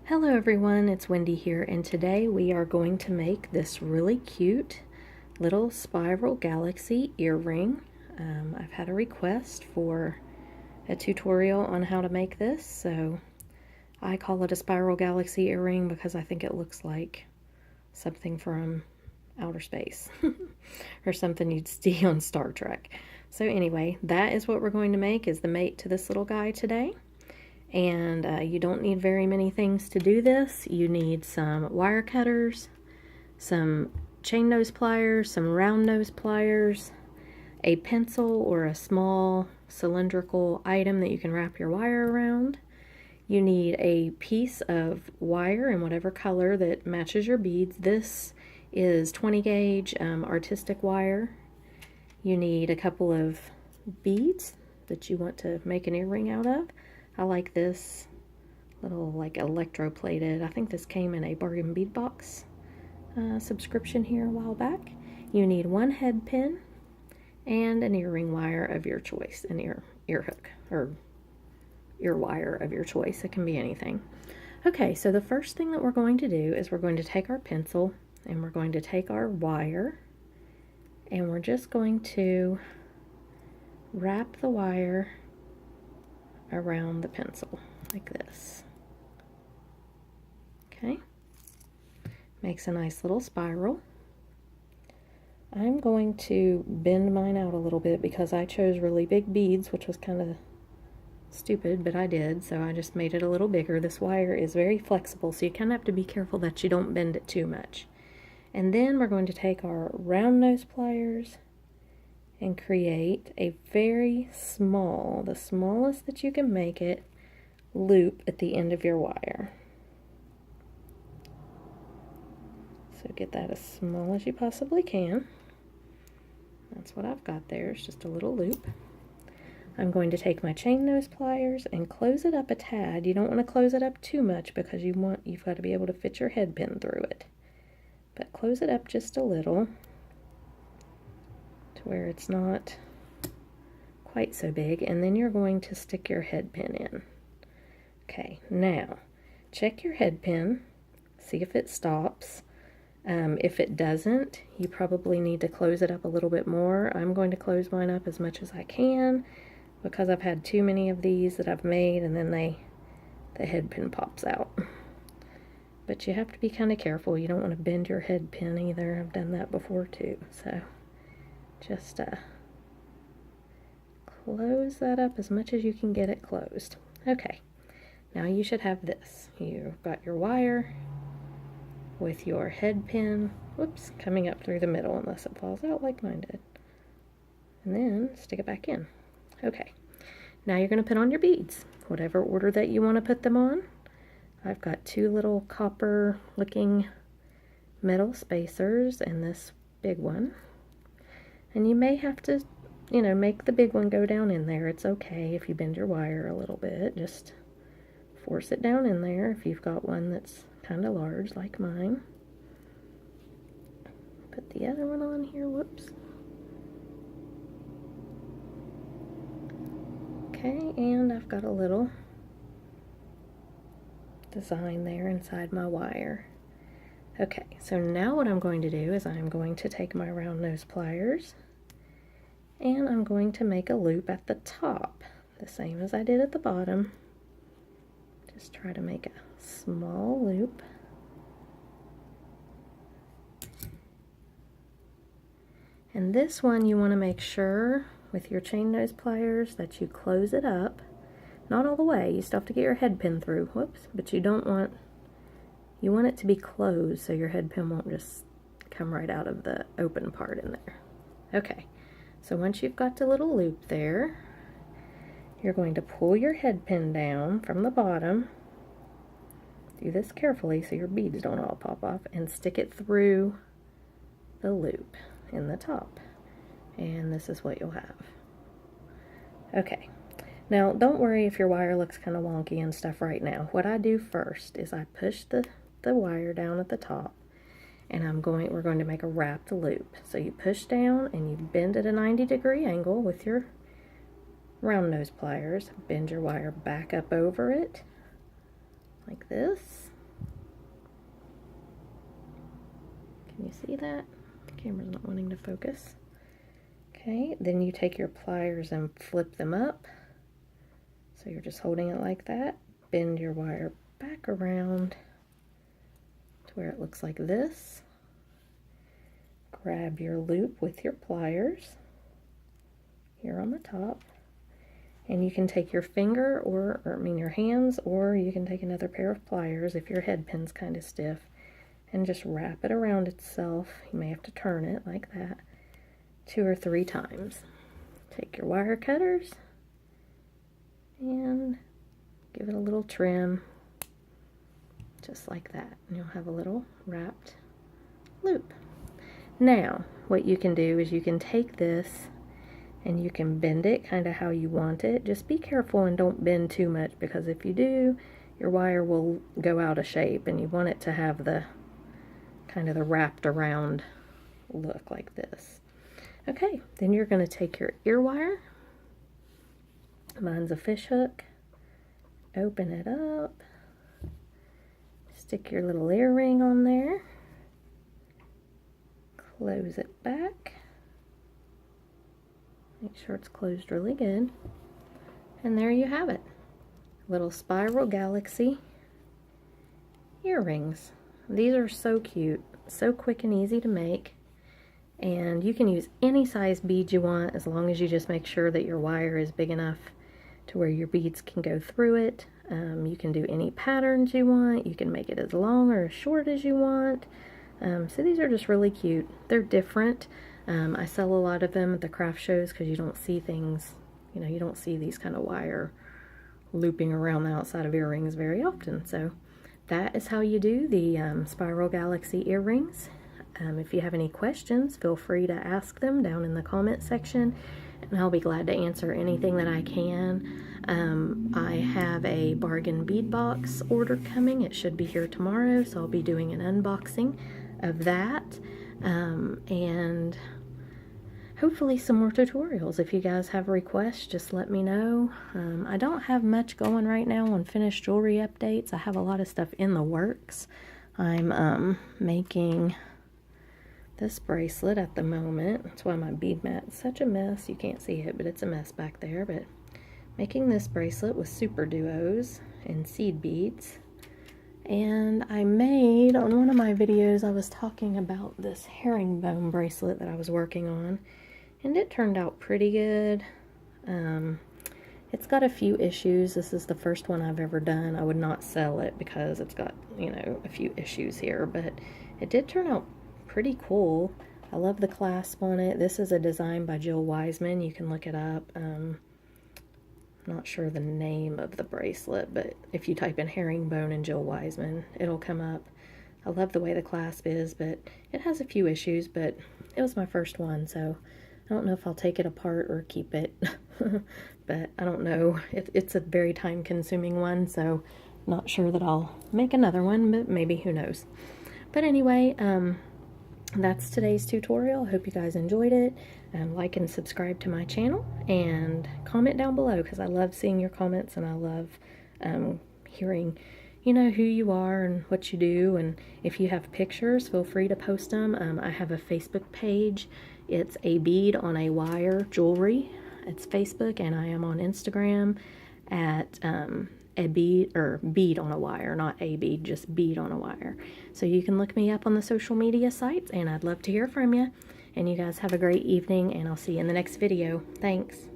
Hello everyone, it's Wendy here, and today we are going to make this really cute little spiral galaxy earring. I've had a request for a tutorial on how to make this, so I call it a spiral galaxy earring because I think it looks like something from outer space or something you'd see on Star Trek. So anyway, that is what we're going to make, is the mate to this little guy today. And you don't need very many things to do this. You need some wire cutters, some chain nose pliers, some round nose pliers, a pencil or a small cylindrical item that you can wrap your wire around. You need a piece of wire in whatever color that matches your beads. This is 20 gauge artistic wire. You need a couple of beads that you want to make an earring out of. I like this little like electroplated. I think this came in a bargain bead box subscription here a while back. You need one head pin and an earring wire of your choice, an ear hook or ear wire of your choice. It can be anything. Okay, so the first thing that we're going to do is we're going to take our pencil and we're going to take our wire and we're just going to wrap the wire around the pencil like this. Okay, makes a nice little spiral. I'm going to bend mine out a little bit because I chose really big beads, which was kind of stupid, but I did, so I just made it a little bigger. This wire is very flexible, so you kind of have to be careful that you don't bend it too much. And then we're going to take our round nose pliers and create a very small, the smallest that you can make it, loop at the end of your wire. So get that as small as you possibly can. That's what I've got there, it's just a little loop. I'm going to take my chain nose pliers and close it up a tad. You don't want to close it up too much because you've got to be able to fit your head pin through it. But close it up just a little to where it's not quite so big, and then you're going to stick your head pin in. Okay, now check your head pin, see if it stops. If it doesn't, you probably need to close it up a little bit more. I'm going to close mine up as much as I can because I've had too many of these that I've made and then the head pin pops out. But you have to be kind of careful. You don't want to bend your head pin either. I've done that before too. So just close that up as much as you can get it closed. Okay, now you should have this. You've got your wire with your head pin, whoops, coming up through the middle unless it falls out like mine did. And then stick it back in. Okay, now you're going to put on your beads, whatever order that you want to put them on. I've got two little copper looking metal spacers and this big one. And you may have to, make the big one go down in there. It's okay if you bend your wire a little bit. Just force it down in there if you've got one that's kind of large like mine. Put the other one on here, whoops. Okay, and I've got a little design there inside my wire. Okay, so now what I'm going to do is I'm going to take my round nose pliers and I'm going to make a loop at the top, the same as I did at the bottom. Just try to make a small loop. And this one you want to make sure with your chain nose pliers that you close it up. Not all the way, you still have to get your head pin through, whoops, but you want it to be closed so your head pin won't just come right out of the open part in there. Okay, so once you've got the little loop there, you're going to pull your head pin down from the bottom. Do this carefully so your beads don't all pop off, and stick it through the loop in the top. And this is what you'll have. Okay, now don't worry if your wire looks kind of wonky and stuff right now. What I do first is I push the wire down at the top, and we're going to make a wrapped loop. So you push down and you bend at a 90-degree angle with your round nose pliers, bend your wire back up over it like this, you see that? The camera's not wanting to focus. Okay, then you take your pliers and flip them up. So you're just holding it like that. Bend your wire back around to where it looks like this. Grab your loop with your pliers here on the top. And you can take your finger or your hands, or you can take another pair of pliers if your head pin's kind of stiff, and just wrap it around itself. You may have to turn it like that 2 or 3 times. Take your wire cutters and give it a little trim, just like that. And you'll have a little wrapped loop. Now, what you can do is you can take this and you can bend it kind of how you want it. Just be careful and don't bend too much, because if you do, your wire will go out of shape, and you want it to have the kind of the wrapped around look like this. Okay, then you're going to take your ear wire. Mine's a fish hook. Open it up. Stick your little earring on there. Close it back. Make sure it's closed really good. And there you have it. Little Spiral Galaxy earrings. These are so cute, so quick and easy to make. And you can use any size bead you want, as long as you just make sure that your wire is big enough to where your beads can go through it. You can do any patterns you want. You can make it as long or as short as you want. So these are just really cute. They're different. I sell a lot of them at the craft shows because you don't see things, you don't see these kind of wire looping around the outside of earrings very often. So that is how you do the Spiral Galaxy earrings. If you have any questions, feel free to ask them down in the comment section, and I'll be glad to answer anything that I can. I have a bargain bead box order coming. It should be here tomorrow, so I'll be doing an unboxing of that, and hopefully some more tutorials. If you guys have requests, just let me know. I don't have much going right now on finished jewelry updates. I have a lot of stuff in the works. I'm making this bracelet at the moment. That's why my bead mat's such a mess. You can't see it, but it's a mess back there. But making this bracelet with super duos and seed beads. And I made, on one of my videos, I was talking about this herringbone bracelet that I was working on, and it turned out pretty good. It's got a few issues. This is the first one I've ever done. I would not sell it because it's got, a few issues here, but it did turn out pretty cool. I love the clasp on it. This is a design by Jill Wiseman. You can look it up. I'm not sure the name of the bracelet, but if you type in herringbone and Jill Wiseman, it'll come up. I love the way the clasp is, but it has a few issues, but it was my first one, so I don't know if I'll take it apart or keep it. But I don't know. It's a very time-consuming one, so not sure that I'll make another one, but maybe, who knows. But anyway, that's today's tutorial. I hope you guys enjoyed it. Like and subscribe to my channel, and comment down below, because I love seeing your comments, and I love hearing who you are and what you do. And if you have pictures, feel free to post them. I have a Facebook page. It's A Bead on a Wire Jewelry. It's Facebook, and I am on Instagram at a bead, or bead on a wire, not a bead, just bead on a wire. So you can look me up on the social media sites, and I'd love to hear from you. And you guys have a great evening, and I'll see you in the next video. Thanks.